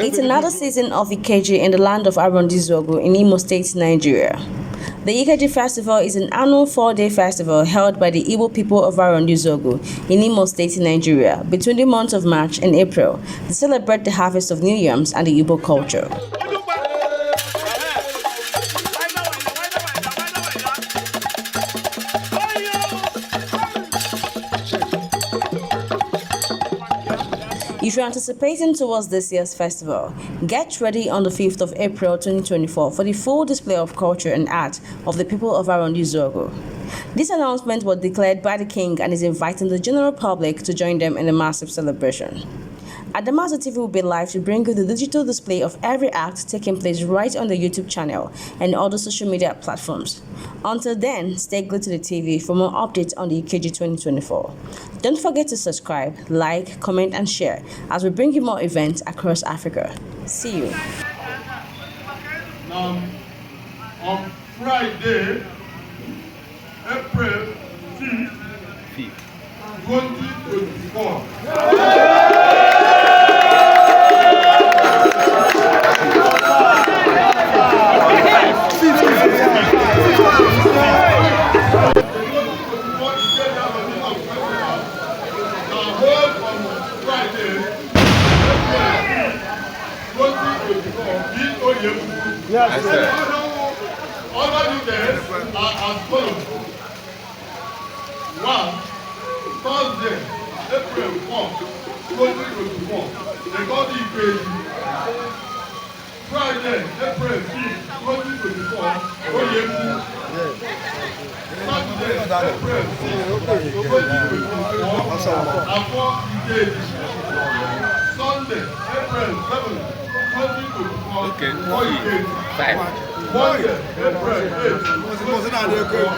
It's another season of Ikeji in the land of Arondizogu in Imo State, Nigeria. The Ikeji festival is an annual 4-day festival held by the Igbo people of Arondizougu in Imo State, Nigeria, between the months of March and April to celebrate the harvest of new yams and the Igbo culture. If you're anticipating towards this year's festival, get ready on the 5th of April 2024 for the full display of culture and art of the people of Arondizougu. This announcement was declared by the king and is inviting the general public to join them in the massive celebration. Adamazi TV will be live to bring you the digital display of every act taking place right on the YouTube channel and other social media platforms. Until then, stay glued to the TV for more updates on the Ikeji 2024. Don't forget to subscribe, like, comment, and share as we bring you more events across Africa. See you. Now, on Friday, April 5th, 2024. Yes, sir. Other details are as follows. 1. Thursday, April 4, 2024. They got the Ikeji. Friday, April 5, 2024. Oyeku. Saturday, April 6, 2024. Afọ Ikeji. Sunday, April 7, 2024. Okay. Ikeji. 5. Monday, April 8, 2024.